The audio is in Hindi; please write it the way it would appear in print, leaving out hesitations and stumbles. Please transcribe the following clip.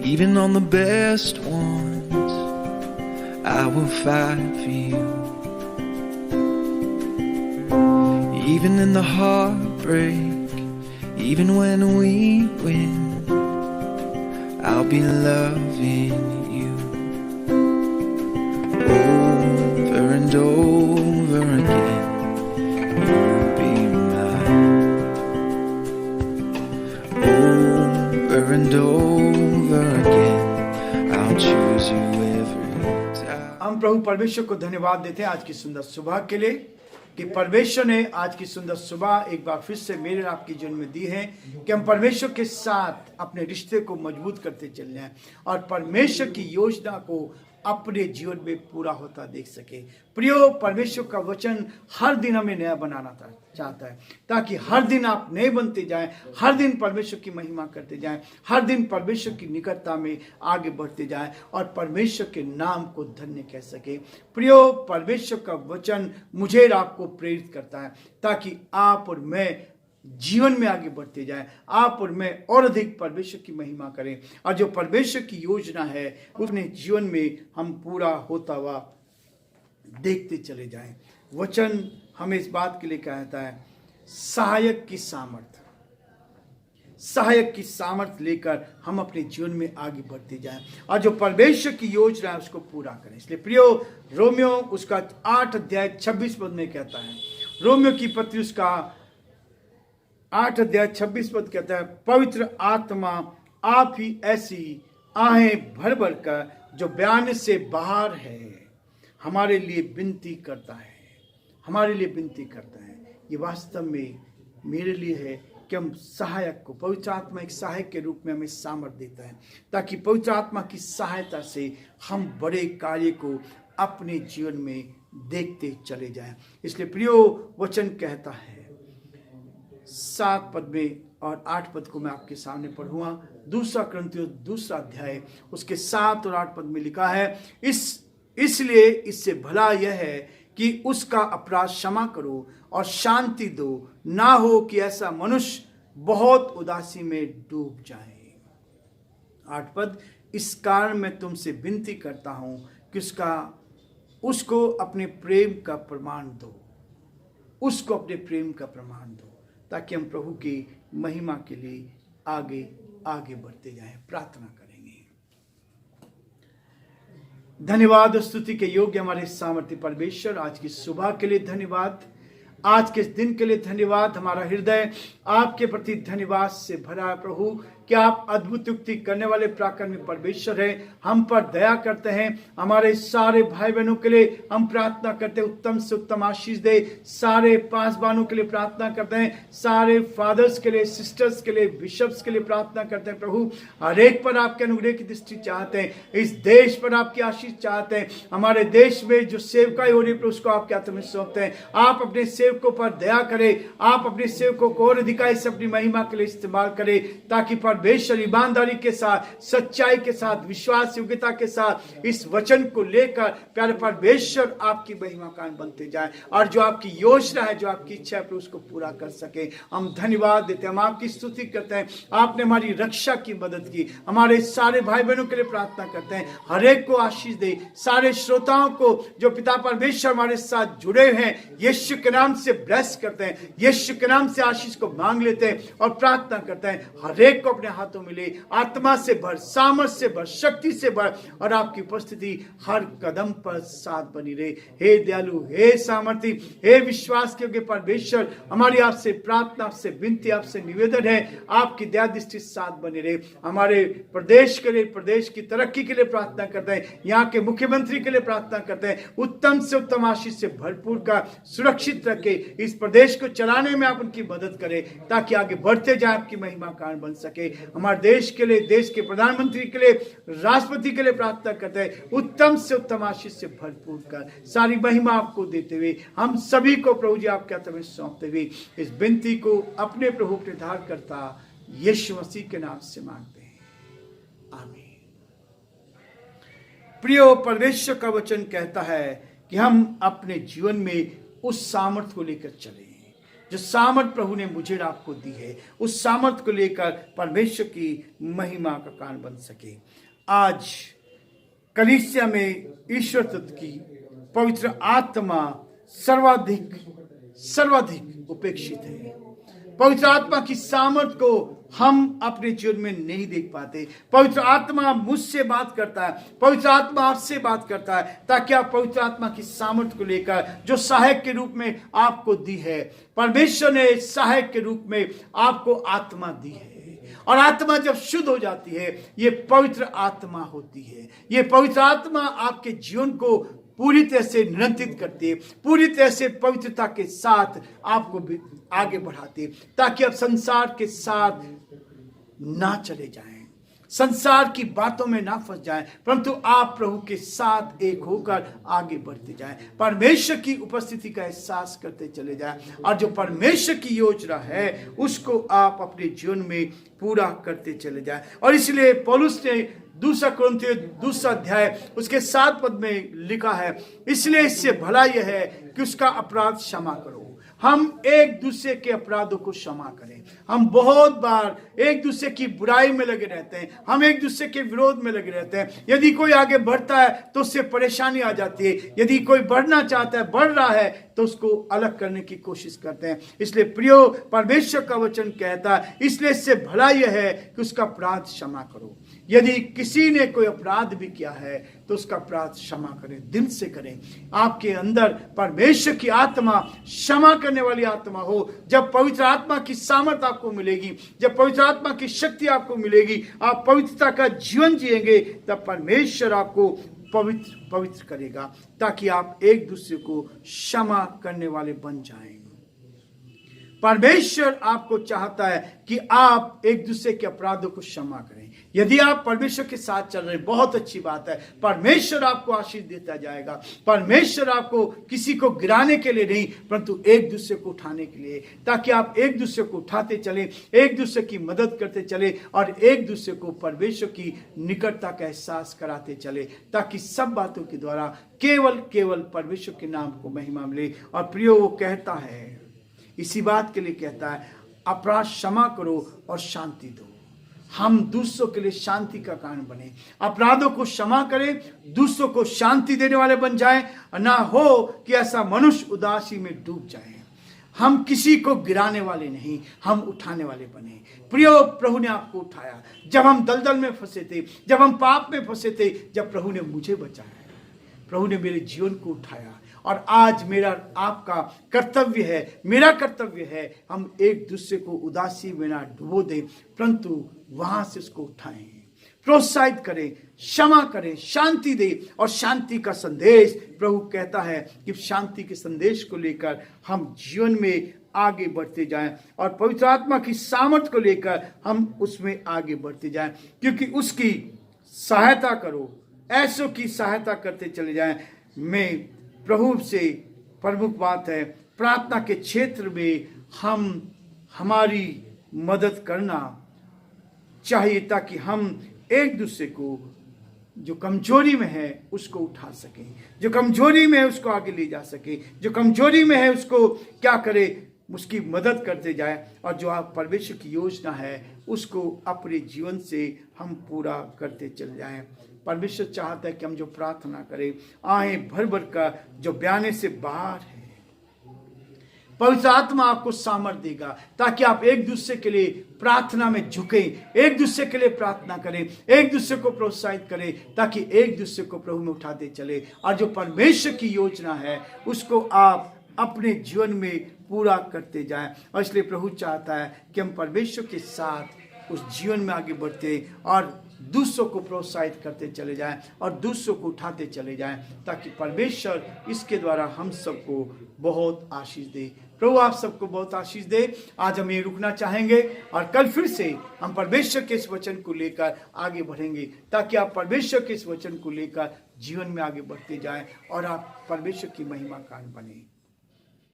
Even on the best ones, I will fight for you. Even in the heartbreak, even when we win, I'll be loving you. Over and over again, you'll be mine. Over and over again, I'll choose you every time. हम प्रभु परमेश्वर को धन्यवाद देते हैं आज की सुंदर सुबह के लिए कि परमेश्वर ने आज की सुंदर सुबह एक बार फिर से मेरे आपके जीवन में दी है कि हम परमेश्वर के साथ अपने रिश्ते को मजबूत करते चल जाएं और परमेश्वर की योजना को अपने जीवन में पूरा होता देख सके। प्रियो, परमेश्वर का वचन हर दिन हमें नया बनाना चाहता है ताकि हर दिन आप नए बनते जाएं, हर दिन परमेश्वर की महिमा करते जाएं, हर दिन परमेश्वर की निकटता में आगे बढ़ते जाएं और परमेश्वर के नाम को धन्य कह सके। प्रियो, परमेश्वर का वचन मुझे और आपको प्रेरित करता है ताकि आप और मैं जीवन में आगे बढ़ते जाएं, आप और मैं और अधिक परमेश्वर की महिमा करें और जो परमेश्वर की योजना है उसने जीवन में हम पूरा होता हुआ देखते चले जाएं। वचन हमें इस बात के लिए कहता है सहायक की सामर्थ लेकर हम अपने जीवन में आगे बढ़ते जाएं और जो परमेश्वर की योजना है उसको पूरा करें। इसलिए प्रियो, रोमियो उसका 8 अध्याय 26 पद में कहता है, रोमियो की पत्री उसका 8 अध्याय 26 पद कहता है, पवित्र आत्मा आप ही ऐसी आहें भर भर कर जो बयान से बाहर है हमारे लिए विनती करता है, हमारे लिए विनती करता है। ये वास्तव में मेरे लिए है कि हम सहायक को, पवित्र आत्मा एक सहायक के रूप में हमें सामर्थ्य देता है ताकि पवित्र आत्मा की सहायता से हम बड़े कार्य को अपने जीवन में देखते चले जाएं। इसलिए प्रियो, वचन कहता है 7 पद में और 8 पद को मैं आपके सामने पढ़ूंगा। 2 कुरिन्थियों 2 अध्याय उसके 7 और 8 पद में लिखा है, इसलिए इससे भला यह है कि उसका अपराध क्षमा करो और शांति दो, ना हो कि ऐसा मनुष्य बहुत उदासी में डूब जाए। 8 पद, इस कारण मैं तुमसे विनती करता हूं कि उसको अपने प्रेम का प्रमाण दो, उसको अपने प्रेम का प्रमाण दो ताकि हम प्रभु की महिमा के लिए आगे आगे बढ़ते जाएं। प्रार्थना करेंगे। धन्यवाद और स्तुति के योग्य हमारे सामर्थ्य परमेश्वर, आज की सुबह के लिए धन्यवाद, आज के दिन के लिए धन्यवाद। हमारा हृदय आपके प्रति धन्यवाद से भरा है प्रभु कि आप अद्भुत युक्ति करने वाले पराक्रमी परमेश्वर हैं, हम पर दया करते हैं। हमारे सारे भाई बहनों के लिए हम प्रार्थना करते हैं उत्तम से उत्तम आशीष दे। सारे पासवानों के लिए प्रार्थना करते हैं, सारे फादर्स के लिए, सिस्टर्स के लिए, बिशप्स के लिए प्रार्थना करते हैं प्रभु। हर एक पर आपके अनुग्रह की दृष्टि चाहते हैं, इस देश पर आपकी आशीष चाहते हैं। हमारे देश में जो सेवकाई हो रही है उसको आपके हाथ में सौंपते हैं। आप अपने सेवकों पर दया करें, आप अपने सेवकों को और अधिकाई से अपनी महिमा के लिए इस्तेमाल करें ताकि परमेश्वर ईमानदारी के साथ, सच्चाई के साथ, विश्वास योग्यता के साथ इस वचन को लेकर प्यारे परमेश्वर आपकी महिमा कारण बनते जाए और जो आपकी योजना है, जो आपकी इच्छा है उसको पूरा कर सके। हम धन्यवाद देते हैं, हम आपकी स्तुति करते हैं। आपने हमारी रक्षा की मदद की। हमारे सारे भाई बहनों के लिए प्रार्थना करते हैं, हर एक को आशीष दे। सारे श्रोताओं को जो पिता परमेश्वर हमारे साथ जुड़े हैं, यीशु के नाम से ब्लेस करते हैं, यीशु के नाम से आशीष को मांग लेते हैं और प्रार्थना करते हैं हर एक को अपने हाथों में ले, आत्मा से भर, सामर्थ से भर, शक्ति से भर और आपकी उपस्थिति हर कदम पर साथ बनी रहे। हे दयालु, हे सामर्थी, हे विश्वास के योग्य परमेश्वर, हमारी आपसे प्रार्थना, आपसे विनती, आपसे निवेदन है, आपकी दया दृष्टि साथ बने रहे। हमारे प्रदेश के लिए, प्रदेश की तरक्की के लिए प्रार्थना करते हैं, यहाँ के मुख्यमंत्री के लिए प्रार्थना करते हैं, उत्तम से उत्तम आशीष से भरपूर का सुरक्षित रखे, इस प्रदेश को चलाने में आप उनकी मदद करें ताकि आगे बढ़ते जाए, आपकी महिमा कारण बन सके। हमारे देश के लिए, देश के प्रधानमंत्री के लिए, राष्ट्रपति के लिए प्रार्थना करते हैं, उत्तम से उत्तम आशीष से भरपूर कर सारी महिमा आपको देते हुए हम सभी को प्रभु जी आपके हाथ में सौंपते हुए इस विनती को अपने प्रभु के धार करता यीशु मसीह के नाम से मांगते हैं, आमीन। प्रियो, परमेश्वर का वचन कहता है कि हम अपने जीवन में उस सामर्थ्य को लेकर चलें जो सामर्थ प्रभु ने मुझे और आपको दी है, उस सामर्थ को लेकर परमेश्वर की महिमा का कारण बन सके। आज कलीसिया में ईश्वर तत्व की पवित्र आत्मा सर्वाधिक उपेक्षित है। पवित्र आत्मा की सामर्थ को हम अपने जीवन में नहीं देख पाते। पवित्र आत्मा मुझसे बात करता है, पवित्र आत्मा आपसे बात करता है, ताकि आप पवित्र आत्मा की सामर्थ को लेकर जो सहायक के रूप में आपको दी है, परमेश्वर ने सहायक के रूप में आपको आत्मा दी है। और आत्मा जब शुद्ध हो जाती है, ये पवित्र आत्मा होती है। ये पवित्र आत्मा आपके जीवन को पूरी तरह से नियंत्रित करती है, पूरी तरह से पवित्रता के साथ आपको आगे बढ़ाती है, ताकि आप संसार के साथ ना चले जाएं, संसार की बातों में ना फंस जाएं, परंतु आप प्रभु के साथ एक होकर आगे बढ़ते जाएं, परमेश्वर की उपस्थिति का एहसास करते चले जाएं, और जो परमेश्वर की योजना है उसको आप अपने जीवन में पूरा करते चले जाएं। और इसलिए पौलुस ने 2 कुरिन्थियों 2 अध्याय उसके 7 पद में लिखा है, इसलिए इससे भला यह है कि उसका अपराध क्षमा करो। हम एक दूसरे के अपराधों को क्षमा करें। हम बहुत बार एक दूसरे की बुराई में लगे रहते हैं, हम एक दूसरे के विरोध में लगे रहते हैं। यदि कोई आगे बढ़ता है तो उससे परेशानी आ जाती है, यदि कोई बढ़ना चाहता है, बढ़ रहा है, तो उसको अलग करने की कोशिश करते हैं। इसलिए प्रियो, परमेश्वर का वचन कहता है, इसलिए इससे भला यह है कि उसका अपराध क्षमा करो। यदि किसी ने कोई अपराध भी किया है तो उसका अपराध क्षमा करें, दिल से करें। आपके अंदर परमेश्वर की आत्मा, क्षमा करने वाली आत्मा हो। जब पवित्र आत्मा की सामर्थ आपको मिलेगी, जब पवित्र आत्मा की शक्ति आपको मिलेगी, आप पवित्रता का जीवन जिएंगे, तब परमेश्वर आपको पवित्र करेगा, ताकि आप एक दूसरे को क्षमा करने वाले बन जाएं। परमेश्वर आपको चाहता है कि आप एक दूसरे के अपराधों को क्षमा करें। यदि आप परमेश्वर के साथ चल रहे हैं, बहुत अच्छी बात है, परमेश्वर आपको आशीष देता जाएगा। परमेश्वर आपको किसी को गिराने के लिए नहीं, परंतु एक दूसरे को उठाने के लिए, ताकि आप एक दूसरे को उठाते चले, एक दूसरे की मदद करते चले, और एक दूसरे को परमेश्वर की निकटता का एहसास कराते चले, ताकि सब बातों के द्वारा केवल परमेश्वर के नाम को महिमा मिले। और प्रियो, वो कहता है, इसी बात के लिए कहता है, अपराध क्षमा करो और शांति दो। हम दूसरों के लिए शांति का कारण बने, अपराधों को क्षमा करें, दूसरों को शांति देने वाले बन जाएं, ना हो कि ऐसा मनुष्य उदासी में डूब जाए। हम किसी को गिराने वाले नहीं, हम उठाने वाले बने। प्रियो, प्रभु ने आपको उठाया जब हम दलदल में फंसे थे, जब हम पाप में फंसे थे, जब प्रभु ने मुझे बचाया, प्रभु ने मेरे जीवन को उठाया। और आज मेरा आपका कर्तव्य है, मेरा कर्तव्य है, हम एक दूसरे को उदासी में ना डुबो दें, परंतु वहां से उसको उठाएं, प्रोत्साहित करें, क्षमा करें, शांति दें। और शांति का संदेश, प्रभु कहता है कि शांति के संदेश को लेकर हम जीवन में आगे बढ़ते जाएं, और पवित्र आत्मा की सामर्थ को लेकर हम उसमें आगे बढ़ते जाएं, क्योंकि उसकी सहायता करो, ऐसों की सहायता करते चले जाएं। मैं प्रभु से प्रमुख बात है, प्रार्थना के क्षेत्र में हमारी मदद करना चाहिए, ताकि हम एक दूसरे को जो कमजोरी में है उसको उठा सकें, जो कमजोरी में है उसको आगे ले जा सके, जो कमजोरी में है उसको क्या करे, उसकी मदद करते जाए, और जो आप परमेश्वर की योजना है उसको अपने जीवन से हम पूरा करते चले जाएं। परमेश्वर चाहता है कि हम जो प्रार्थना करें, आएं भर भर का, जो बयाने से बाहर है। पवित्र आत्मा आपको सामर्थ देगा, ताकि आप एक दूसरे के लिए प्रार्थना में झुकें, एक दूसरे के लिए प्रार्थना करें, एक दूसरे को प्रोत्साहित करें, ताकि एक दूसरे को प्रभु में उठाते चले, और जो परमेश्वर की योजना है उसको आप अपने जीवन में पूरा करते जाएं। और इसलिए प्रभु चाहता है कि हम परमेश्वर के साथ उस जीवन में आगे बढ़ते और दूसरों को प्रोत्साहित करते चले जाएं, और दूसरों को उठाते चले जाएं, ताकि परमेश्वर इसके द्वारा हम सबको बहुत आशीष दे। प्रभु आप सबको बहुत आशीष दे। आज हम ये रुकना चाहेंगे, और कल फिर से हम परमेश्वर के इस वचन को लेकर आगे बढ़ेंगे, ताकि आप परमेश्वर के इस वचन को लेकर जीवन में आगे बढ़ते जाएं, और आप परमेश्वर की महिमा कारण बने।